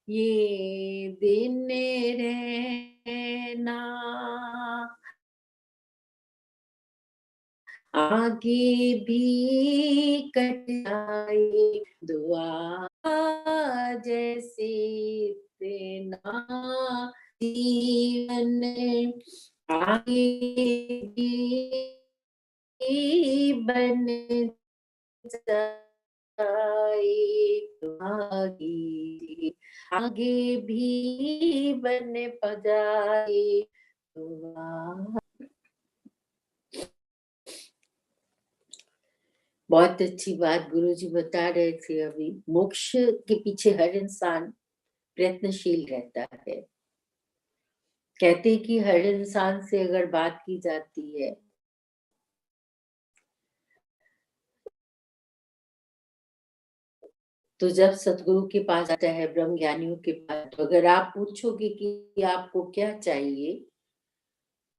ये दिन रहना, आगे भी कट जाए दुआ जैसे इतना जीवन, आगे भी बन जाए आगे, आगे भी बन पजाए दुआ। बहुत अच्छी बात गुरुजी बता रहे थे अभी। मोक्ष के पीछे हर इंसान प्रयत्नशील रहता है। कहते हैं कि हर इंसान से अगर बात की जाती है तो जब सतगुरु के पास आता है, ब्रह्म ज्ञानियों के पास, तो अगर आप पूछोगे कि आपको क्या चाहिए,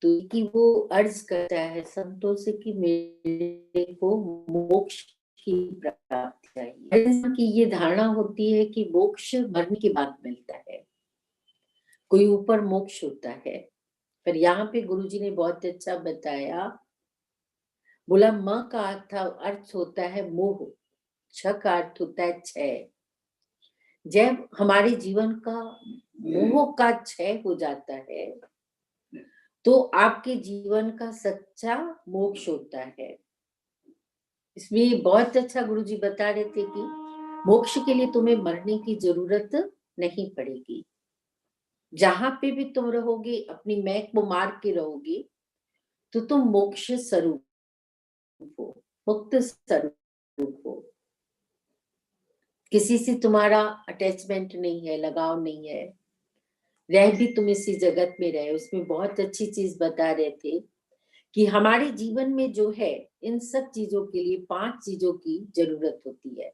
तो कि वो अर्ज करता है संतों से कि मेरे को मोक्ष की प्राप्ति चाहिए। इंसान की ये धारणा होती है कि मोक्ष मरने के बाद मिलता है, कोई ऊपर मोक्ष होता है। पर यहाँ पे गुरुजी ने बहुत अच्छा बताया। बोला म का अर्थ होता है मोह, छ का अर्थ होता है क्षय। जब हमारे जीवन का मोह का क्षय हो जाता है तो आपके जीवन का सच्चा मोक्ष होता है। इसमें बहुत अच्छा गुरुजी बता रहे थे कि मोक्ष के लिए तुम्हें मरने की जरूरत नहीं पड़ेगी। जहां पे भी तुम रहोगे, अपनी मैं को मार के रहोगे, तो तुम मोक्ष स्वरूप हो, मुक्त स्वरूप हो। किसी से तुम्हारा अटैचमेंट नहीं है, लगाव नहीं है। रह भी तुम इसी जगत में रहे। उसमें बहुत अच्छी चीज बता रहे थे कि हमारे जीवन में जो है, इन सब चीजों के लिए 5 चीजों की जरूरत होती है।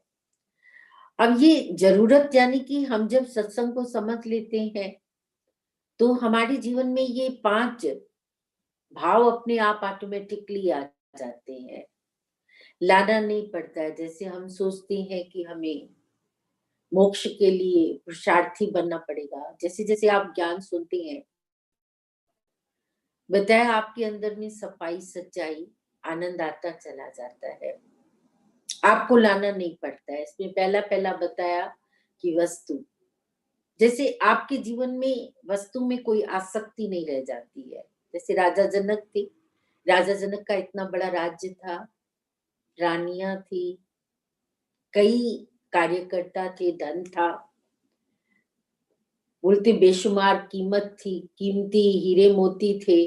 अब ये जरूरत यानी कि हम जब सत्संग को समझ लेते हैं तो हमारे जीवन में ये 5 भाव अपने आप ऑटोमेटिकली आ जाते हैं, लाना नहीं पड़ता है। जैसे हम सोचते हैं कि हमें मोक्ष के लिए पुरुषार्थी बनना पड़ेगा। जैसे जैसे आप ज्ञान सुनते हैं, बताया आपके अंदर में सफाई, सच्चाई, आनंद आता चला जाता है, आपको लाना नहीं पड़ता है। इसमें पहला पहला बताया कि वस्तु, जैसे आपके जीवन में वस्तु में कोई आसक्ति नहीं रह जाती है। जैसे राजा जनक थे, राजा जनक का इतना बड़ा राज्य था, रानियां थी, कई कार्यकर्ता थे, धन था, बोलते बेशुमार कीमत थी, कीमती हीरे मोती थे,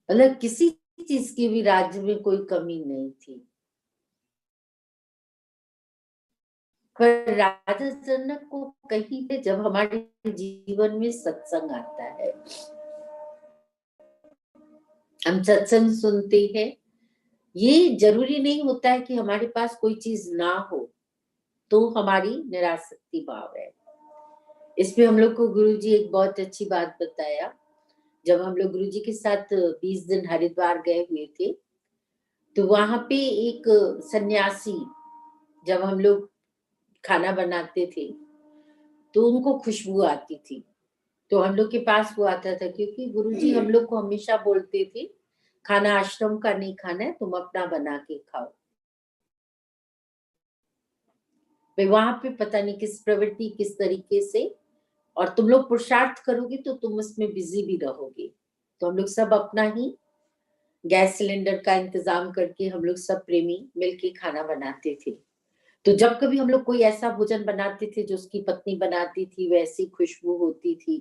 मतलब किसी चीज की भी राज्य में कोई कमी नहीं थी। पर राजा जनक को कहीं पे जब हमारे जीवन में सत्संग आता है, हम सत्संग सुनते हैं, ये जरूरी नहीं होता है कि हमारे पास कोई चीज ना हो तो हमारी निरासक्ति भाव है। इसमें हम लोग को गुरुजी एक बहुत अच्छी बात बताया। जब हम लोग गुरुजी के साथ 20 दिन हरिद्वार गए हुए थे, तो वहां पे एक सन्यासी, जब हम लोग खाना बनाते थे तो उनको खुशबू आती थी। तो हम लोग के पास वो आता था, क्योंकि गुरुजी हम लोग को हमेशा बोलते थे खाना आश्रम का नहीं खाना है, तुम अपना बना के खाओ। भाई वहां पे पता नहीं किस प्रवृत्ति, किस तरीके से, और तुम लोग पुरुषार्थ करोगे तो तुम उसमें बिजी भी रहोगे। तो हम लोग सब अपना ही गैस सिलेंडर का इंतजाम करके हम लोग सब प्रेमी मिलके खाना बनाते थे। तो जब कभी हम लोग कोई ऐसा भोजन बनाते थे जो उसकी पत्नी बनाती थी, वैसी खुशबू होती थी,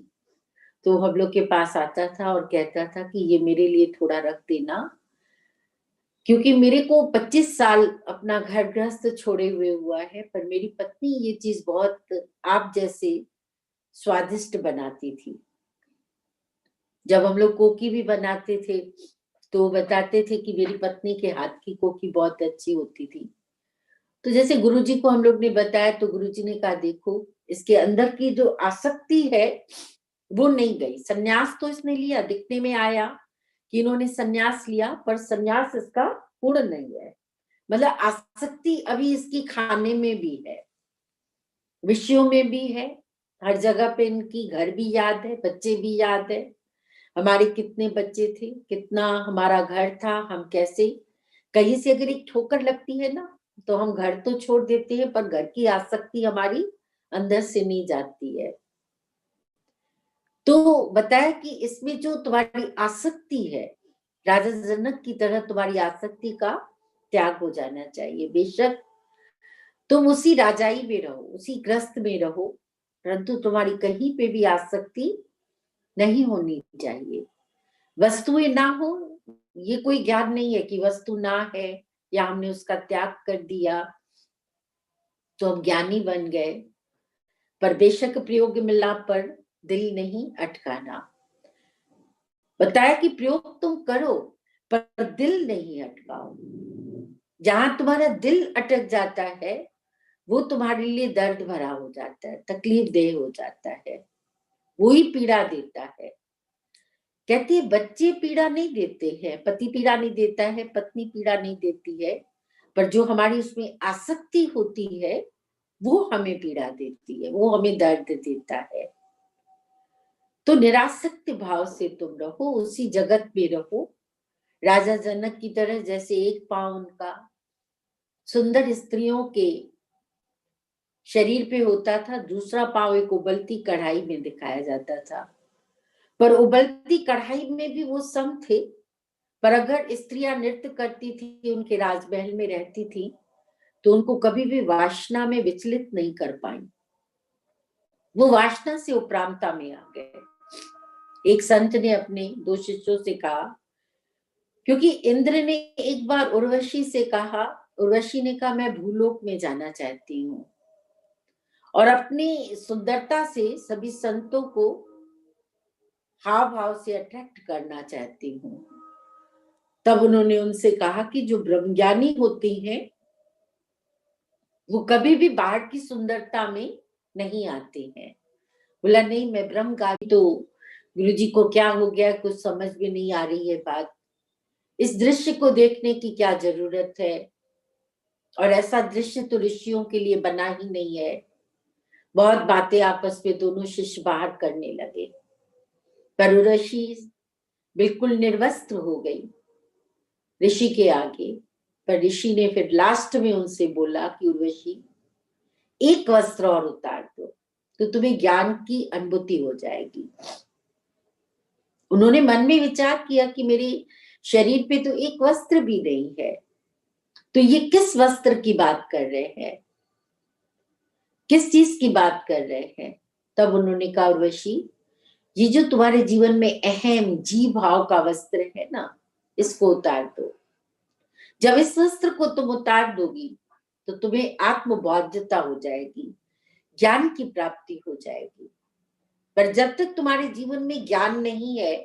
तो हम लोग के पास आता था और कहता था कि ये मेरे लिए थोड़ा रख देना, क्योंकि मेरे को 25 साल अपना घर गृहस्थ छोड़े हुए हुआ है, पर मेरी पत्नी ये चीज बहुत आप जैसे स्वादिष्ट बनाती थी। जब हम लोग कोकी भी बनाते थे तो बताते थे कि मेरी पत्नी के हाथ की कोकी बहुत अच्छी होती थी। तो जैसे गुरुजी को हम लोग ने बताया तो गुरुजी ने कहा देखो, इसके अंदर की जो आसक्ति है वो नहीं गई। सन्यास तो इसने लिया, दिखने में आया कि इन्होंने सन्यास लिया, पर सन्यास इसका पूर्ण नहीं है। मतलब आसक्ति अभी इसकी खाने में भी है। विषयों में भी है, हर जगह पे इनकी घर भी याद है, बच्चे भी याद है, हमारे कितने बच्चे थे, कितना हमारा घर था, हम कैसे, कहीं से अगर एक ठोकर लगती है ना तो हम घर तो छोड़ देते हैं, पर घर की आसक्ति हमारी अंदर से नहीं जाती है। तो बताया कि इसमें जो तुम्हारी आसक्ति है, राजा जनक की तरह तुम्हारी आसक्ति का त्याग हो जाना चाहिए। बेशक तुम उसी राजाई में रहो, उसी ग्रस्त में रहो, परंतु तुम्हारी कहीं पे भी आसक्ति नहीं होनी चाहिए। वस्तुएं ना हो, ये कोई ज्ञान नहीं है कि वस्तु ना है या हमने उसका त्याग कर दिया तो हम ज्ञानी बन गए। पर बेशक प्रयोग मिलना पर दिल नहीं अटकाना। बताया कि प्रयोग तुम करो पर दिल नहीं अटकाओ। जहां तुम्हारा दिल अटक जाता है वो तुम्हारे लिए दर्द भरा हो जाता है, तकलीफ देह हो जाता है, वो ही पीड़ा देता है। कहती है बच्चे पीड़ा नहीं देते हैं, पति पीड़ा नहीं देता है, पत्नी पीड़ा नहीं देती है, पर जो हमारी उसमें आसक्ति होती है वो हमें पीड़ा देती है, वो हमें दर्द देता है। तो निरासक्त भाव से तुम रहो, उसी जगत में रहो, राजा जनक की तरह। जैसे एक पांव उनका सुंदर स्त्रियों के शरीर पे होता था, दूसरा पांव एक उबलती कढ़ाई में दिखाया जाता था, पर उबलती कढ़ाई में भी वो सम थे। पर अगर स्त्रियां नृत्य करती थी, उनके राजमहल में रहती थी, तो उनको कभी भी वासना में विचलित नहीं कर पाई, वो वासना से उपरांता में आ गए। एक संत ने अपने दो शिष्यों से कहा, क्योंकि इंद्र ने एक बार उर्वशी से कहा, उर्वशी ने कहा मैं भूलोक में जाना चाहती हूँ और अपनी सुंदरता से सभी संतों को हाव भाव से अट्रैक्ट करना चाहती हूँ। तब उन्होंने उनसे कहा कि जो ब्रह्मज्ञानी होती हैं वो कभी भी बाहर की सुंदरता में नहीं आते हैं। बोला नहीं, मैं ब्रह्मज्ञानी। तो गुरुजी को क्या हो गया, कुछ समझ में नहीं आ रही है बात, इस दृश्य को देखने की क्या जरूरत है, और ऐसा दृश्य तो ऋषियों के लिए बना ही नहीं है। बहुत बातें आपस में दोनों शिष्य बाहर करने लगे, पर ऋषि बिल्कुल निर्वस्त्र हो गई ऋषि के आगे। पर ऋषि ने फिर लास्ट में उनसे बोला कि उर्वशी एक वस्त्र और उतार दो तो तुम्हें ज्ञान की अनुभूति हो जाएगी। उन्होंने मन में विचार किया कि मेरे शरीर पे तो एक वस्त्र भी नहीं है, तो ये किस वस्त्र की बात कर रहे हैं, किस चीज की बात कर रहे हैं। तब उन्होंने कहा उर्वशी, ये जो तुम्हारे जीवन में अहम जी भाव का वस्त्र है ना, इसको उतार दो। जब इस वस्त्र को तुम उतार दोगी तो तुम्हें आत्मबोधता हो जाएगी, ज्ञान की प्राप्ति हो जाएगी। पर जब तक तुम्हारे जीवन में ज्ञान नहीं है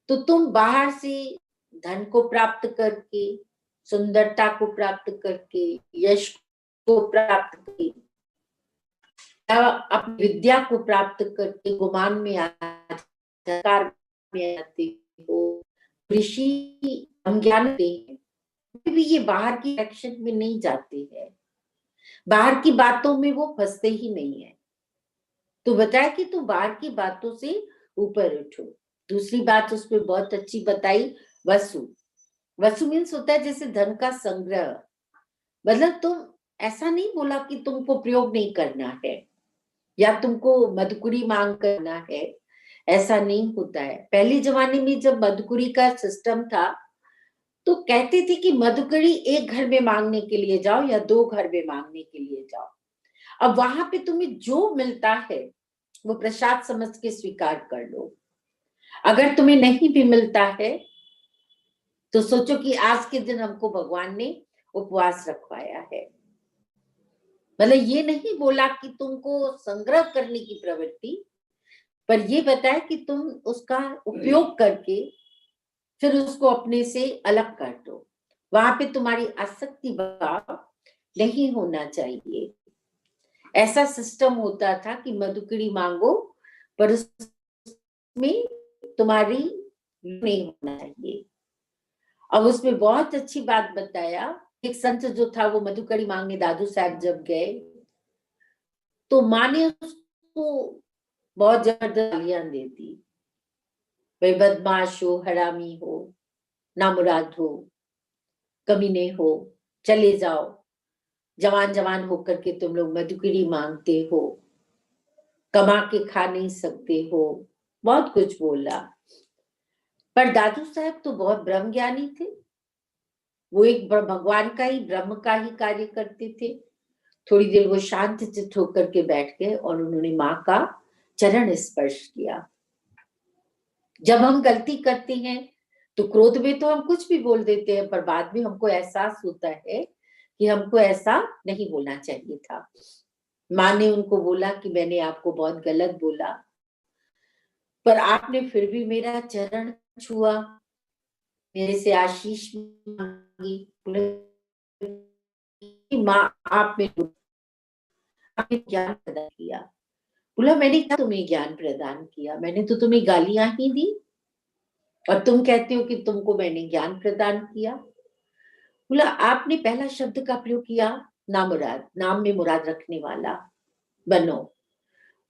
तो तुम बाहर से धन को प्राप्त करके, सुंदरता को प्राप्त करके, यश को प्राप्त करके, अपनी विद्या को प्राप्त करके गुमान में आते हो। ऋषि हम ज्ञान भी ये बाहर की एक्शन में नहीं जाते हैं, बाहर की बातों में वो फंसते ही नहीं है। तो बताया कि तुम बाहर की बातों से ऊपर उठो। दूसरी बात उसमें बहुत अच्छी बताई, वसु। वसु मीन्स होता है जैसे धन का संग्रह। मतलब तुम ऐसा नहीं बोला कि तुमको प्रयोग नहीं करना है या तुमको मधुकुरी मांग करना है, ऐसा नहीं होता है। पहले जमाने में जब मधुकुरी का सिस्टम था तो कहते थे कि मधुकरी एक घर में मांगने के लिए जाओ या दो घर में मांगने के लिए जाओ। अब वहां पे तुम्हें जो मिलता है वो प्रसाद समझ के स्वीकार कर लो। अगर तुम्हें नहीं भी मिलता है तो सोचो कि आज के दिन हमको भगवान ने उपवास रखवाया है। मतलब ये नहीं बोला कि तुमको संग्रह करने की प्रवृत्ति, पर ये बताया कि तुम उसका उपयोग करके फिर उसको अपने से अलग कर दो। वहां पे तुम्हारी आसक्ति भाव नहीं होना चाहिए। ऐसा सिस्टम होता था कि मधुकरी मांगो पर उसमें तुम्हारी नहीं होना चाहिए। अब उसमें बहुत अच्छी बात बताया, एक संत जो था वो मधुकरी मांगने दादू साहब जब गए तो माँ ने उसको बहुत जबरदस्त गालियां दे दी, भाई बदमाश हो, हरामी हो, नामुराद हो, कमीने हो, चले जाओ, जवान जवान होकर के तुम लोग मधुकरी मांगते हो, कमा के खा नहीं सकते हो, बहुत कुछ बोला। पर दादू साहब तो बहुत ब्रह्म ज्ञानी थे, वो एक भगवान का ही, ब्रह्म का ही कार्य करते थे। थोड़ी देर वो शांत चित्त होकर के बैठ गए और उन्होंने माँ का चरण स्पर्श किया। जब हम गलती करते हैं तो क्रोध में तो हम कुछ भी बोल देते हैं, पर बाद में हमको एहसास होता है कि हमको ऐसा नहीं बोलना चाहिए था। माँ ने उनको बोला कि मैंने आपको बहुत गलत बोला, पर आपने फिर भी मेरा चरण छुआ, मेरे से आशीष मांगी। माँ आपने ज्ञान प्रदान किया। बोला मैंने क्या तुम्हें ज्ञान प्रदान किया, मैंने तो तुम्हें गालियां ही दी और तुम कहते हो कि तुमको मैंने ज्ञान प्रदान किया। बोला आपने पहला शब्द का प्रयोग किया, नामुराद, नाम में मुराद रखने वाला बनो।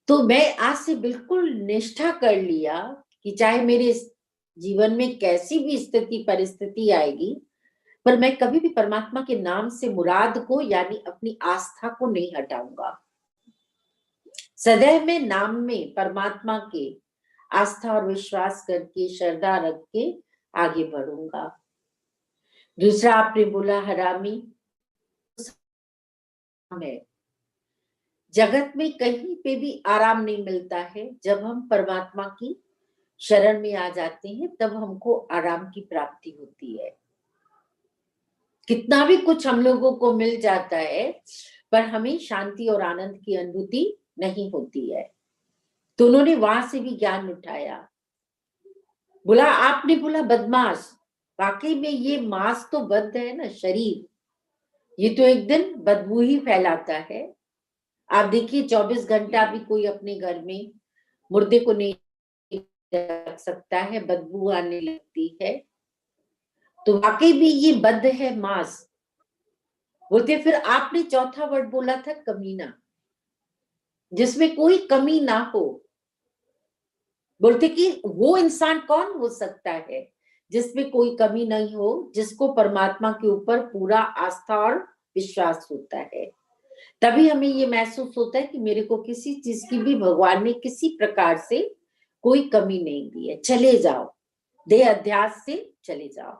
तो मैं आज से बिल्कुल निष्ठा कर लिया कि चाहे मेरे जीवन में कैसी भी स्थिति परिस्थिति आएगी, पर मैं कभी भी परमात्मा के नाम से मुराद को यानी अपनी आस्था को नहीं हटाऊंगा। सदैव में नाम में परमात्मा के आस्था और विश्वास करके, श्रद्धा रख के आगे बढ़ूंगा। दूसरा आपने बोला हरामी है। जगत में कहीं पे भी आराम नहीं मिलता है। जब हम परमात्मा की शरण में आ जाते हैं तब हमको आराम की प्राप्ति होती है। कितना भी कुछ हम लोगों को मिल जाता है पर हमें शांति और आनंद की अनुभूति नहीं होती है। तो उन्होंने वहां से भी ज्ञान उठाया। बोला आपने बोला बदमाश, वाकई में ये मांस तो बद्ध है ना, शरीर, ये तो एक दिन बदबू ही फैलाता है। आप देखिए 24 घंटा भी कोई अपने घर में मुर्दे को नहीं रख सकता है, बदबू आने लगती है। तो वाकई भी ये बद्ध है मांस। बोलते फिर आपने चौथा वर्ड बोला था कमीना, जिसमें कोई कमी ना हो। बोलते कि वो इंसान कौन हो सकता है जिसमें कोई कमी नहीं हो, जिसको परमात्मा के ऊपर पूरा आस्था और विश्वास होता है। तभी हमें ये महसूस होता है कि मेरे को किसी चीज की भी भगवान ने किसी प्रकार से कोई कमी नहीं दी है। चले जाओ, देह अध्यास से चले जाओ,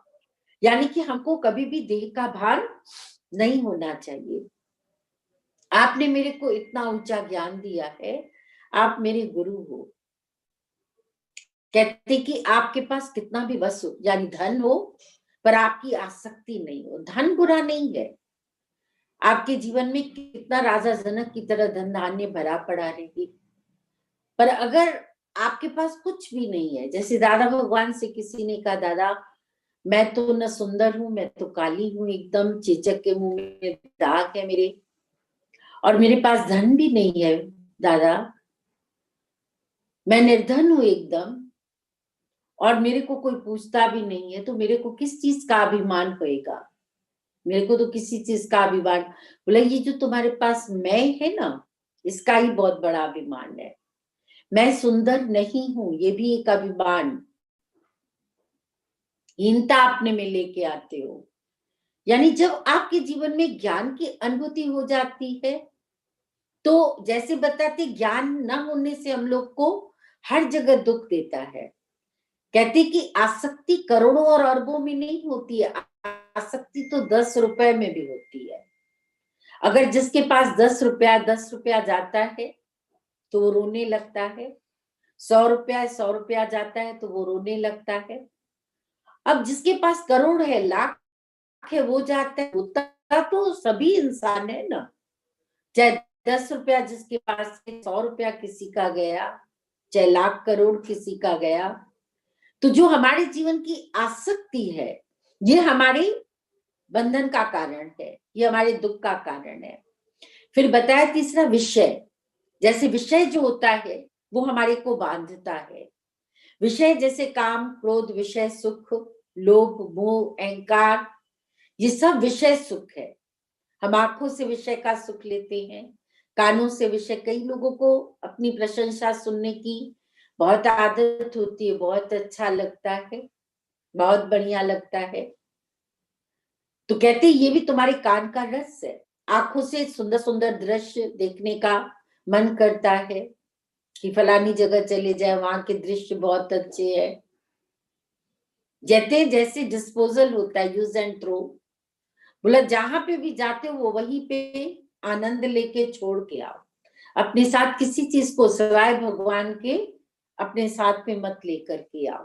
यानी कि हमको कभी भी देह का भार नहीं होना चाहिए। आपने मेरे को इतना ऊंचा ज्ञान दिया है, आप मेरे गुरु हो। कहते कि आपके पास कितना भी बस हो, यानी धन हो, पर आपकी आसक्ति नहीं हो। धन बुरा नहीं है। आपके जीवन में कितना राजा जनक की तरह धन धान्य भरा पड़ा रहे, पर अगर आपके पास कुछ भी नहीं है, जैसे दादा भगवान से किसी ने कहा दादा मैं तो न सुंदर हूं, मैं तो काली हूं, एकदम चेचक के मुंह में दाग है मेरे, और मेरे पास धन भी नहीं है दादा, मैं निर्धन हूं एकदम, और मेरे को कोई पूछता भी नहीं है, तो मेरे को किस चीज का अभिमान होएगा? मेरे को तो किसी चीज का अभिमान, बोला ये जो तुम्हारे पास मैं है ना, इसका ही बहुत बड़ा अभिमान है। मैं सुंदर नहीं हूं, ये भी एक अभिमान, हीनता अपने में लेके आते हो। यानी जब आपके जीवन में ज्ञान की अनुभूति हो जाती है, तो जैसे बताते ज्ञान न होने से हम लोग को हर जगह दुख देता है। कहते कि आसक्ति करोड़ों और अरबों में नहीं होती है, आसक्ति तो 10 रुपए में भी होती है। अगर जिसके पास 10 रुपया जाता है तो वो रोने लगता है, 100 रुपया जाता है तो वो रोने लगता है। अब जिसके पास करोड़ है, लाख है, वो जाता है, होता तो सभी इंसान है ना। चाहे 10 रुपया जिसके पास है, 100 रुपया किसी का गया, चाहे लाख करोड़ किसी का गया। तो जो हमारे जीवन की आसक्ति है, ये हमारे बंधन का कारण है, ये हमारे दुख का कारण है। फिर बताया तीसरा विषय, जैसे विषय जो होता है वो हमारे को बांधता है। विषय जैसे काम, क्रोध, विषय सुख, लोभ, मोह, अहंकार, ये सब विषय सुख है। हम आंखों से विषय का सुख लेते हैं, कानों से विषय, कई लोगों को अपनी प्रशंसा सुनने की बहुत आदत होती है, बहुत अच्छा लगता है, बहुत बढ़िया लगता है। तो कहते हैं ये भी तुम्हारे कान का रस है। आंखों से सुंदर सुंदर दृश्य देखने का मन करता है कि फलानी जगह चले जाए, वहां के दृश्य बहुत अच्छे हैं। जैसे जैसे डिस्पोजल होता है, यूज एंड थ्रो, बोला जहां पे भी जाते हो वो वहीं पे आनंद लेके छोड़ के आओ। अपने साथ किसी चीज को सिवाय भगवान के अपने साथ में मत लेकर के आओ,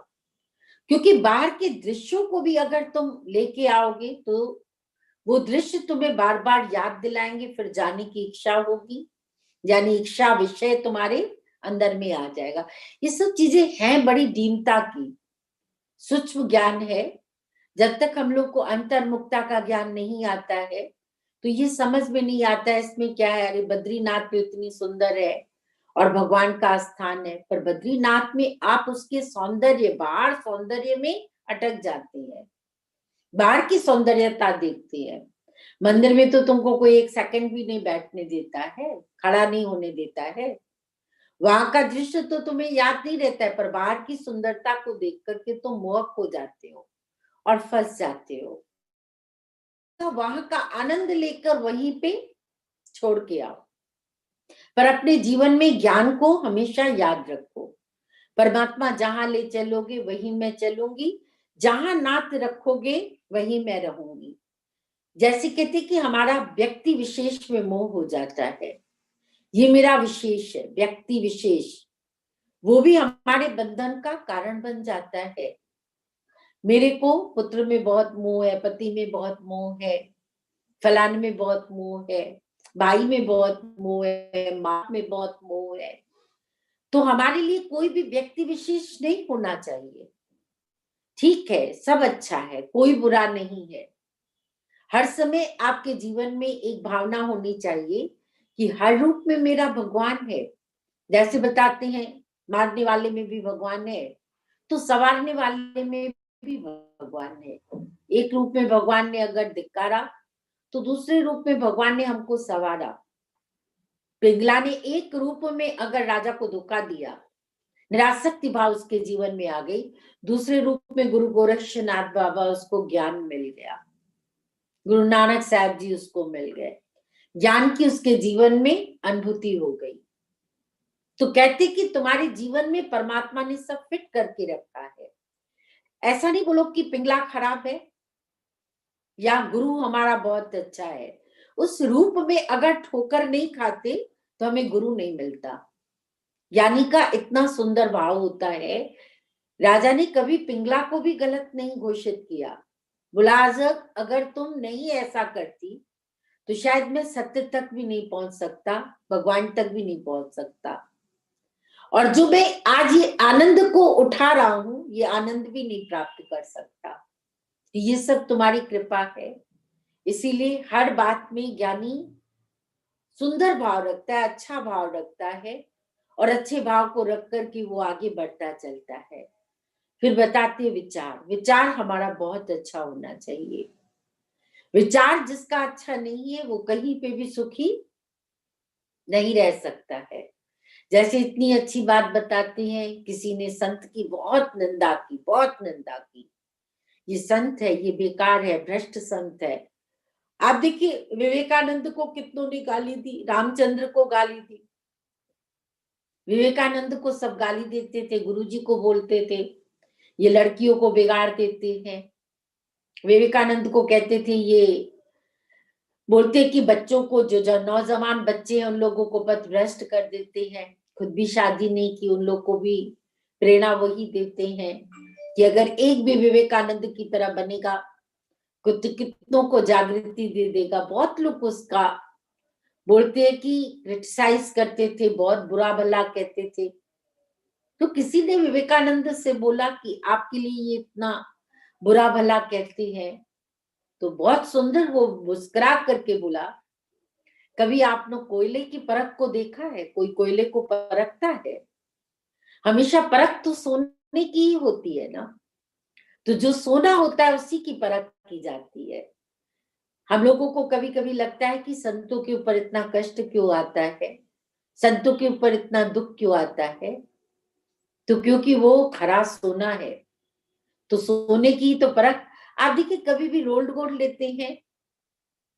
क्योंकि बाहर के दृश्यों को भी अगर तुम लेके आओगे तो वो दृश्य तुम्हें बार बार याद दिलाएंगे, फिर जाने की इच्छा होगी, यानी इच्छा विषय तुम्हारे अंदर में आ जाएगा। ये सब चीजें हैं बड़ी दीनता की, सूक्ष्म ज्ञान है। जब तक हम लोग को अंतर्मुक्ता का ज्ञान नहीं आता है तो ये समझ में नहीं आता है इसमें क्या है। अरे बद्रीनाथ तो इतनी सुंदर है और भगवान का स्थान है, पर बद्रीनाथ में आप उसके सौंदर्य, बाहर सौंदर्य में अटक जाते हैं, बाहर की सौंदर्यता देखते हैं। मंदिर में तो तुमको कोई एक सेकंड भी नहीं बैठने देता है, खड़ा नहीं होने देता है। वहां का दृश्य तो तुम्हें याद नहीं रहता है, पर बाहर की सुंदरता को देख करके तुम मोहक हो जाते हो और फंस जाते हो। तो वहां का आनंद लेकर वहीं पे छोड़ के आओ, पर अपने जीवन में ज्ञान को हमेशा याद रखो। परमात्मा जहां ले चलोगे वहीं मैं चलूंगी, जहां नात रखोगे वहीं मैं रहूंगी। जैसे कहते कि हमारा व्यक्ति विशेष में मोह हो जाता है, ये मेरा विशेष है, व्यक्ति विशेष, वो भी हमारे बंधन का कारण बन जाता है। मेरे को पुत्र में बहुत मोह है, पति में बहुत मोह है, फलाने में बहुत मोह है, भाई में बहुत मोह है, माँ में बहुत मोह है। तो हमारे लिए कोई भी व्यक्ति विशेष नहीं होना चाहिए। ठीक है, सब अच्छा है, कोई बुरा नहीं है। हर समय आपके जीवन में एक भावना होनी चाहिए कि हर रूप में मेरा भगवान है। जैसे बताते हैं मारने वाले में भी भगवान है, तो संवारने वाले में भी भगवान है। एक रूप में भगवान ने अगर धिक्कारा तो दूसरे रूप में भगवान ने हमको संवारा। पिंगला ने एक रूप में अगर राजा को धोखा दिया, निरासक्ति भाव उसके जीवन में आ गई, दूसरे रूप में गुरु गोरक्षनाथ बाबा उसको ज्ञान मिल गया, गुरु नानक साहब जी उसको मिल गए, ज्ञान की उसके जीवन में अनुभूति हो गई। तो कहते कि तुम्हारे जीवन में परमात्मा ने सब फिट करके रखा है। ऐसा नहीं बोलो कि पिंगला खराब है या गुरु हमारा बहुत अच्छा है। उस रूप में अगर ठोकर नहीं खाते तो हमें गुरु नहीं मिलता। ज्ञानी का इतना सुंदर भाव होता है। राजा ने कभी पिंगला को भी गलत नहीं घोषित किया। बोला अगर तुम नहीं ऐसा करती तो शायद मैं सत्य तक भी नहीं पहुंच सकता, भगवान तक भी नहीं पहुंच सकता, और जो मैं आज ये आनंद को उठा रहा हूं ये आनंद भी नहीं प्राप्त कर सकता। ये सब तुम्हारी कृपा है। इसीलिए हर बात में ज्ञानी सुंदर भाव रखता है, अच्छा भाव रखता है, और अच्छे भाव को रख कर के वो आगे बढ़ता चलता है। फिर बताते विचार, विचार हमारा बहुत अच्छा होना चाहिए। विचार जिसका अच्छा नहीं है वो कहीं पे भी सुखी नहीं रह सकता है। जैसे इतनी अच्छी बात बताते हैं, किसी ने संत की बहुत निंदा की, बहुत निंदा की, ये संत है, ये बेकार है, भ्रष्ट संत है। आप देखिए विवेकानंद को कितनों ने गाली दी, रामचंद्र को गाली दी, विवेकानंद को सब गाली देते थे, गुरुजी को बोलते थे ये लड़कियों को बिगाड़ देते हैं। विवेकानंद को कहते थे, ये बोलते कि बच्चों को, जो नौजवान बच्चे हैं उन लोगों को पथभ्रष्ट कर देते हैं, खुद भी शादी नहीं की, उन लोग को भी प्रेरणा वही देते हैं कि अगर एक भी विवेकानंद की तरह बनेगा कितनों को जागृति दे देगा। बहुत लोग उसका बोलते हैं कि क्रिटिसाइज करते थे, बहुत बुरा भला कहते थे। तो किसी ने विवेकानंद से बोला कि आपके लिए ये इतना बुरा भला कहते हैं, तो बहुत सुंदर वो मुस्कुरा करके बोला, कभी आपने कोयले की परख को देखा है? कोई कोयले को परखता है? हमेशा परख तो सोने की ही होती है ना। तो जो सोना होता है उसी की परख की जाती है। हम लोगों को कभी कभी लगता है कि संतों के ऊपर इतना कष्ट क्यों आता है, संतों के ऊपर इतना दुख क्यों आता है। तो क्योंकि वो खरा सोना है, तो सोने की तो परख। आप देखिए, कभी भी रोल्ड गोल्ड लेते हैं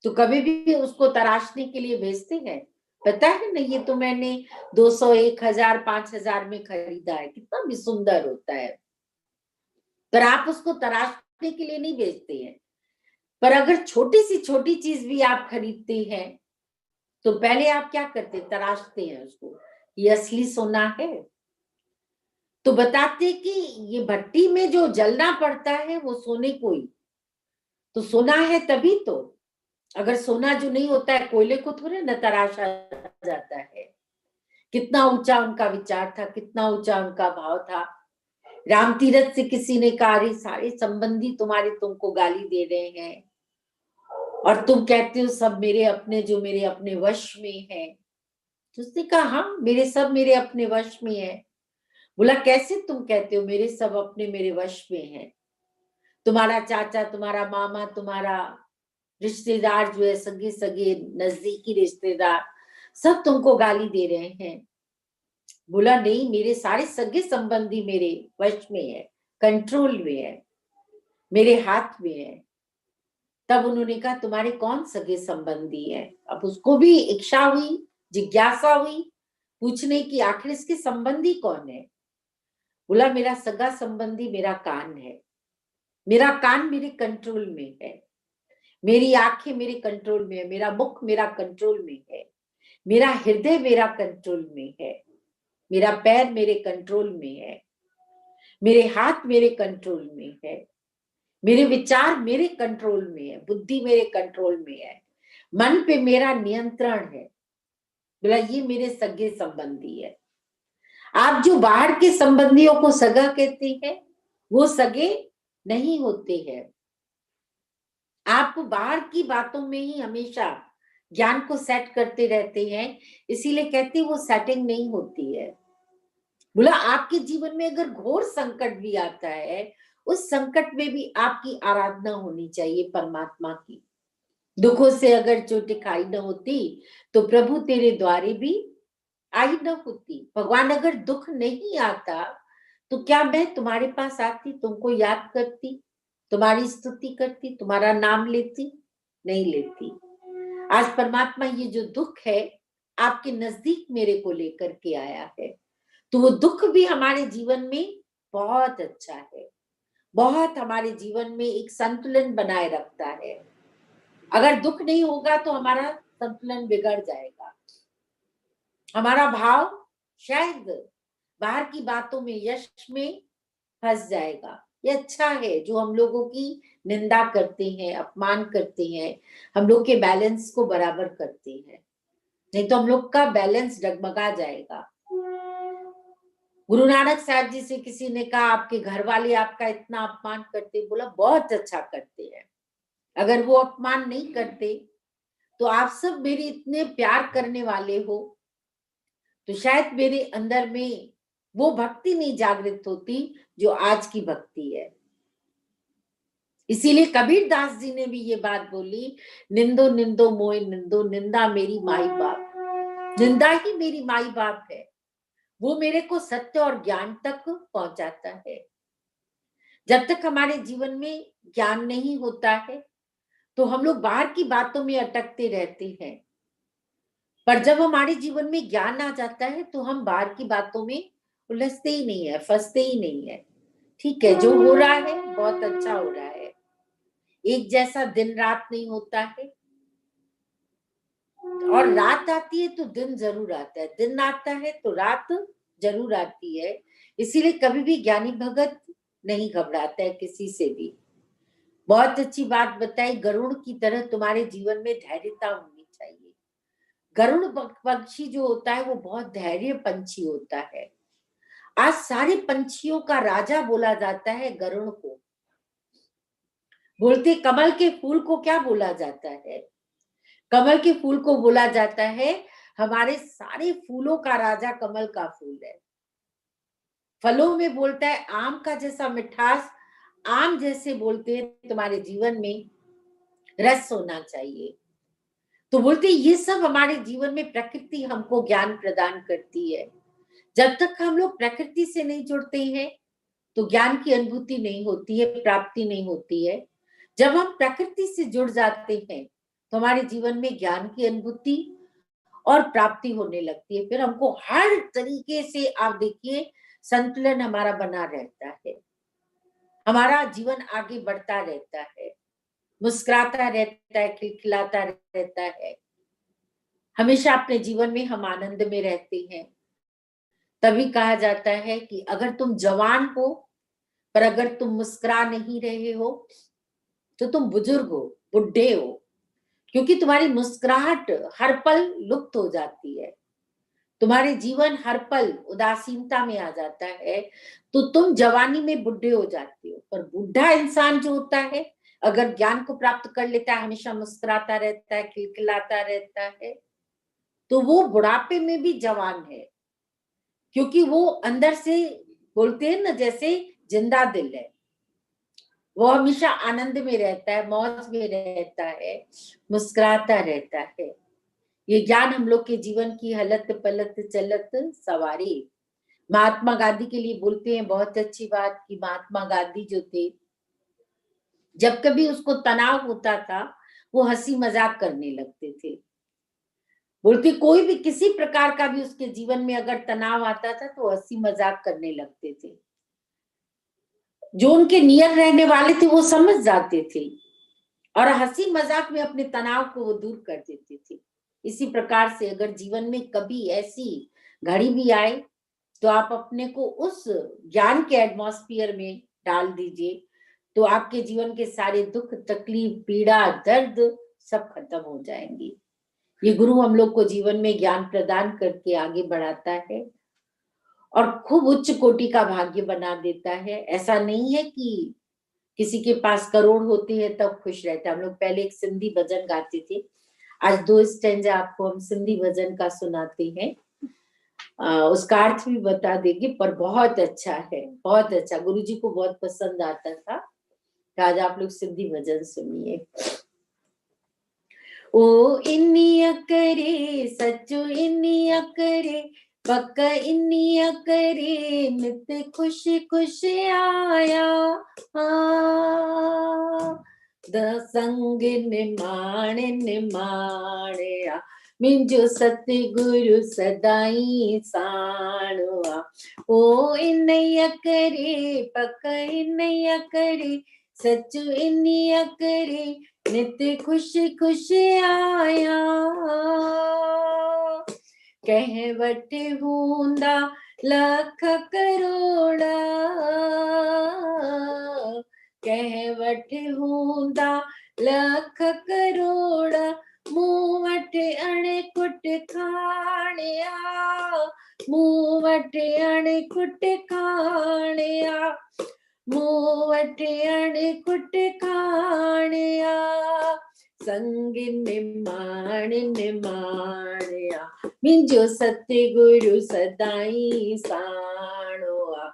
तो कभी भी उसको तराशने के लिए भेजते हैं, पता है ना, ये तो मैंने 200, 1000, 5000 में खरीदा है, कितना भी सुंदर होता है, पर आप उसको तराशने के लिए नहीं बेचते हैं। पर अगर छोटी सी छोटी चीज भी आप खरीदते हैं तो पहले आप क्या करते, तराशते हैं उसको, ये असली सोना है। तो बताते कि ये भट्टी में जो जलना पड़ता है वो सोने को ही तो सोना है, तभी तो। अगर सोना जो नहीं होता है, कोयले को थोड़े न तराशा जाता है। कितना ऊंचा उनका विचार था, कितना ऊंचा उनका भाव था। राम तीरथ से किसी ने कहा, अरे सारे संबंधी तुम्हारे तुमको गाली दे रहे हैं और तुम कहते हो सब मेरे अपने, जो मेरे अपने वश में है। तो उसने कहा, हाँ मेरे सब मेरे अपने वश में है। बोला, कैसे तुम कहते हो मेरे सब अपने मेरे वश में है? तुम्हारा चाचा, तुम्हारा मामा, तुम्हारा रिश्तेदार जो है, सगे सगे नजदीकी रिश्तेदार, सब तुमको गाली दे रहे हैं। बोला, नहीं, मेरे सारे सगे संबंधी मेरे वश में है, कंट्रोल में है, मेरे हाथ में है। तब उन्होंने कहा, तुम्हारे कौन सगे संबंधी है? अब उसको भी इच्छा हुई, जिज्ञासा हुई पूछने की, आखिर इसके संबंधी कौन है। बोला, मेरा सगा संबंधी मेरा कान है, मेरा कान मेरे कंट्रोल में है, मेरी आंखें मेरे कंट्रोल में है, मेरा मुख मेरा कंट्रोल में है, मेरा हृदय मेरा कंट्रोल में है, मेरा पैर मेरे कंट्रोल में है, मेरे हाथ मेरे कंट्रोल में है, मेरे विचार मेरे कंट्रोल में है, बुद्धि मेरे कंट्रोल में है, मन पे मेरा नियंत्रण है। बोला, ये मेरे सगे संबंधी है। आप जो बाहर के संबंधियों को सगा कहते हैं, वो सगे नहीं होते हैं। आप बाहर की बातों में ही हमेशा ज्ञान को सेट करते रहते हैं, इसीलिए कहते हैं वो सेटिंग नहीं होती है। बोला, आपके जीवन में अगर घोर संकट भी आता है, उस संकट में भी आपकी आराधना होनी चाहिए परमात्मा की। दुखों से अगर चोट खाई न होती तो प्रभु तेरे द्वारे भी आई न होती। भगवान अगर दुख नहीं आता तो क्या मैं तुम्हारे पास आती, तुमको याद करती, तुम्हारी स्तुति करती, तुम्हारा नाम लेती? नहीं लेती। आज परमात्मा ये जो दुख है आपके नजदीक मेरे को लेकर के आया है, तो वो दुख भी हमारे जीवन में बहुत अच्छा है, बहुत हमारे जीवन में एक संतुलन बनाए रखता है। अगर दुख नहीं होगा तो हमारा संतुलन बिगड़ जाएगा, हमारा भाव शायद बाहर की बातों में, यश में फंस जाएगा। ये अच्छा है जो हम लोगों की निंदा करते हैं, अपमान करते हैं, हम लोग के बैलेंस को बराबर करते हैं, नहीं तो हम लोग का बैलेंस डगमगा जाएगा। गुरु नानक साहब जी से किसी ने कहा, आपके घर वाले आपका इतना अपमान करते? बोला, बहुत अच्छा करते हैं। अगर वो अपमान नहीं करते तो आप सब मेरे इतने प्यार करने वाले हो, तो शायद मेरे अंदर में वो भक्ति नहीं जागृत होती जो आज की भक्ति है। इसीलिए कबीर दास जी ने भी ये बात बोली, निंदो निंदो मोय निंदो, निंदा मेरी माई बाप। निंदा ही मेरी माई बाप है, वो मेरे को सत्य और ज्ञान तक पहुंचाता है। जब तक हमारे जीवन में ज्ञान नहीं होता है तो हम लोग बाहर की बातों में अटकते रहते हैं, पर जब हमारे जीवन में ज्ञान आ जाता है तो हम बाहर की बातों में उलझते ही नहीं है, फंसते ही नहीं है। ठीक है, जो हो रहा है बहुत अच्छा हो रहा है, एक जैसा दिन रात नहीं होता है, और रात आती है तो दिन जरूर आता है, दिन आता है तो रात जरूर आती है। इसीलिए कभी भी ज्ञानी भगत नहीं घबराता है किसी से भी। बहुत अच्छी बात बताई, गरुड़ की तरह तुम्हारे जीवन में धैर्यता होनी चाहिए। गरुड़ पक्षी जो होता है वो बहुत धैर्य पंछी होता है। आज सारे पंछियों का राजा बोला जाता है गरुड़ को। बोलते कमल के फूल को क्या बोला जाता है? कमल के फूल को बोला जाता है हमारे सारे फूलों का राजा कमल का फूल है। फलों में बोलता है आम का जैसा मिठास, आम जैसे बोलते हैं तुम्हारे जीवन में रस होना चाहिए। तो बोलते ये सब हमारे जीवन में प्रकृति हमको ज्ञान प्रदान करती है। जब तक हम लोग प्रकृति से नहीं जुड़ते हैं तो ज्ञान की अनुभूति नहीं होती है, प्राप्ति नहीं होती है। जब हम प्रकृति से जुड़ जाते हैं तो हमारे जीवन में ज्ञान की अनुभूति और प्राप्ति होने लगती है। फिर हमको हर तरीके से आप देखिए संतुलन हमारा बना रहता है, हमारा जीवन आगे बढ़ता रहता है, मुस्कुराता रहता है, खिलखिलाता रहता है। हमेशा अपने जीवन में हम आनंद में रहते हैं। तभी कहा जाता है कि अगर तुम जवान हो पर अगर तुम मुस्कुरा नहीं रहे हो तो तुम बुजुर्ग हो, बुढ़े हो, क्योंकि तुम्हारी मुस्कुराहट हर पल लुप्त हो जाती है, तुम्हारे जीवन हर पल उदासीनता में आ जाता है, तो तुम जवानी में बुढ़े हो जाते हो। पर बुढ़ा इंसान जो होता है अगर ज्ञान को प्राप्त कर लेता है, हमेशा मुस्कुराता रहता है, खिलखिलाता रहता है, तो वो बुढ़ापे में भी जवान है, क्योंकि वो अंदर से बोलते हैं ना जैसे जिंदा दिल है। वो हमेशा आनंद में रहता है, मौज में रहता है, मुस्कुराता रहता है। ये ज्ञान हम लोग के जीवन की हलत पलत चलत सवारी। महात्मा गांधी के लिए बोलते हैं बहुत अच्छी बात कि महात्मा गांधी जो थे, जब कभी उसको तनाव होता था वो हंसी मजाक करने लगते थे। बोलते कोई भी किसी प्रकार का भी उसके जीवन में अगर तनाव आता था तो हंसी मजाक करने लगते थे। जो उनके नियर रहने वाले थे वो समझ जाते थे और हंसी मजाक में अपने तनाव को वो दूर कर देते थे। इसी प्रकार से अगर जीवन में कभी ऐसी घड़ी भी आए तो आप अपने को उस ज्ञान के एटमॉस्फेयर में डाल दीजिए, तो आपके जीवन के सारे दुख तकलीफ पीड़ा दर्द सब खत्म हो जाएंगी। ये गुरु हम लोग को जीवन में ज्ञान प्रदान करके आगे बढ़ाता है और खूब उच्च कोटि का भाग्य बना देता है। ऐसा नहीं है कि किसी के पास करोड़ होते हैं तब खुश रहता है। हम लोग पहले एक सिंधी भजन गाते थे, आज 2 स्टैंजा आपको हम सिंधी भजन का सुनाते हैं। उसका अर्थ भी बता देंगे, पर बहुत अच्छा है, बहुत अच्छा, गुरुजी को बहुत पसंद आता था। तो आज आप लोग सिंधी भजन सुनिए। ओ इन्निया करे सचो इन्निया करे, पक इन्निया करे, नित खुश खुश आया द संग निमाणया मिंजो सतगुरु सदाई साणुआ। ओ इन्नैया करे पक इन्नैया करे, सचु इन्निया करे, नित खुश खुश आया कहवट हूंदा लख करोड़ा, कहवट हूंदा लख करोड़ा, मूं वट अणकुट खाणिया, मूं वट अणकुट खाणिया, मूं वट अणकुट खाणिया, संग निमाण निमाणया मिंजो सतगुरु सदाई साणुआ।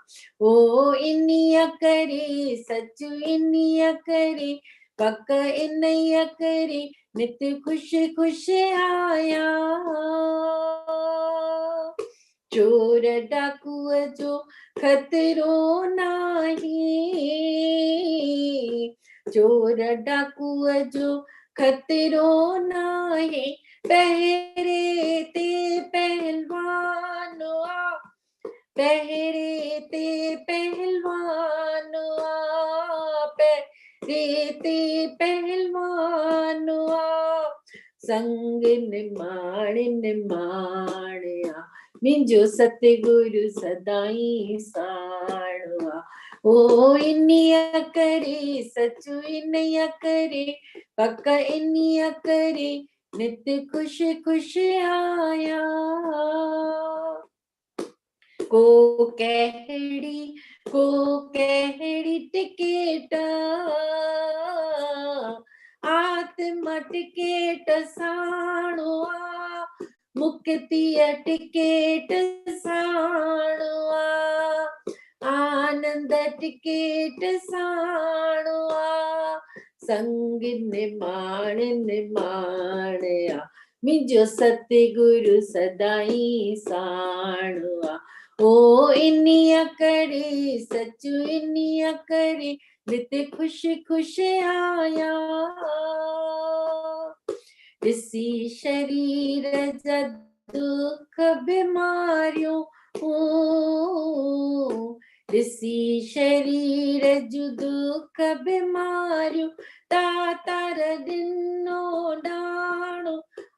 ओ इन्निया करे सचु इन्निया करे, पक इन्निया करे, नित खुश खुश आया चोर डाकुअ जो खतरो नाही, चोर डाकुअ जो खतरो नाही, पहरे ते पहलवान आ, पहरे ते पहलवान आ, पहरे ते पहलवान आ, संग निमाण निमाणया मिंजो सतगुरु सदाई साणुआ। ओ इन्निया करे सचु इन्निया करे, पक इन्निया करे, नित खुश खुश आया को कहड़ी टिकेट, आत्मा टिकेट साणुआ, मुक्तिय टिकेट साणुआ, आनंद टिकेट साणुआ, संग निमाण निमाणया मिजो सतगुरु सदाई साणवा ओ इनिया करे सचु इनिया करे नित खुश खुश आया ऋषि शरीर जद दुख बीमारियों ओ ऋषि शरीर जु दुख बीमारियों दातार दिनो डाणो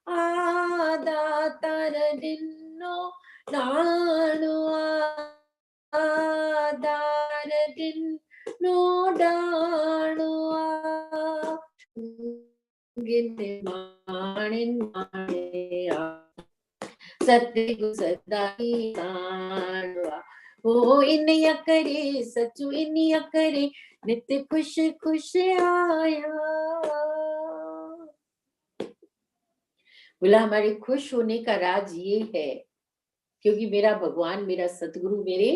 आ दातार दिनो डाणो आ दार दिनो डाणो आ माणिन माणे आ सतगुरु सदाई साणवा ओ इनिया करे सचु इनिया करे नित्य खुश खुश आया। बोला हमारे खुश होने का राज ये है क्योंकि मेरा भगवान मेरा सतगुरु मेरे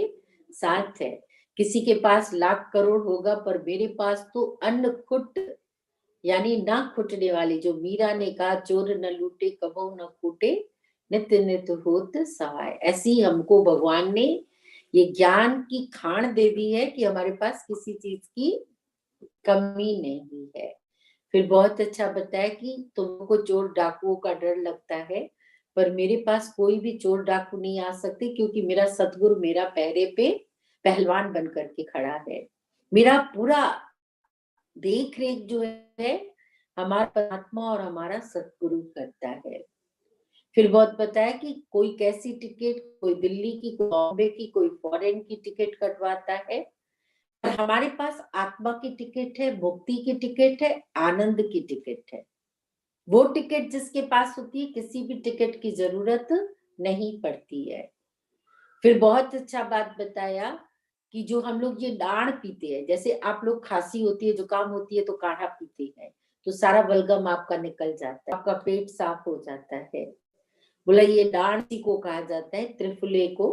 साथ है। किसी के पास लाख करोड़ होगा पर मेरे पास तो अन्न खुट यानी ना खुटने वाली, जो मीरा ने कहा चोर न लूटे कबहू न फूटे नित्य नित्य होत सहाय, ऐसी हमको भगवान ने ये ज्ञान की खान दे दी है कि हमारे पास किसी चीज की कमी नहीं है। फिर बहुत अच्छा बताया कि तुमको चोर डाकुओं का डर लगता है पर मेरे पास कोई भी चोर डाकू नहीं आ सकते क्योंकि मेरा सतगुरु मेरा पहरे पे पहलवान बन करके खड़ा है। मेरा पूरा देख रेख जो है हमारा परमात्मा और हमारा सतगुरु करता है। फिर बहुत बताया कि कोई कैसी टिकट, कोई दिल्ली की, कोई बॉम्बे की, कोई फॉरेन की टिकट कटवाता है, और हमारे पास आत्मा की टिकट है, मुक्ति की टिकट है, आनंद की टिकट है। वो टिकट जिसके पास होती है किसी भी टिकट की जरूरत नहीं पड़ती है। फिर बहुत अच्छा बात बताया कि जो हम लोग ये दाण पीते हैं, जैसे आप लोग खांसी होती है, जुकाम होती है तो काढ़ा पीते हैं तो सारा बलगम आपका निकल जाता है, आपका पेट साफ हो जाता है। बोला ये दाण को कहा जाता है, त्रिफुले को,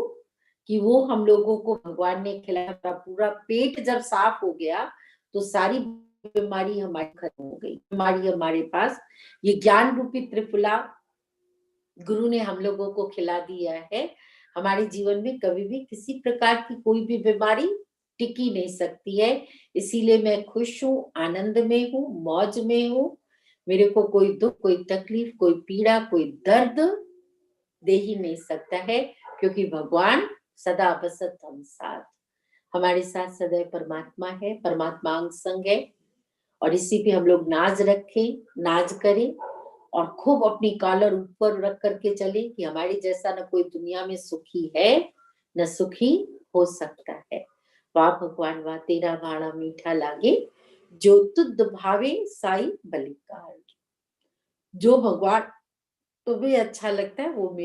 कि वो हम लोगों को भगवान ने खिलाया। पूरा पेट जब साफ हो गया तो सारी बीमारी हमारी खत्म हो गई। बीमारी हमारे पास ये ज्ञान रूपी त्रिफुला गुरु ने हम लोगों को खिला दिया है। हमारे जीवन में कभी भी किसी प्रकार की कोई भी बीमारी टिकी नहीं सकती है। इसीलिए मैं खुश हूँ, आनंद में हूँ, मौज में हूँ। मेरे को कोई दुख, कोई तकलीफ, कोई पीड़ा, कोई दर्द दे ही नहीं सकता है क्योंकि भगवान सदा बसत हम साथ, हमारे साथ सदैव परमात्मा है, परमात्मा अंग संग है। और इसी पे हम लोग नाज रखें, नाज करें और खूब अपनी कॉलर ऊपर रख करके चले कि हमारे जैसा न कोई दुनिया में सुखी है न सुखी हो सकता है। वाह भगवान वाह तेरा भाड़ा मीठा लागे, जो तुद भावे साई बलिकार। जो भगवान तुम्हें अच्छा लगता है वो मेरे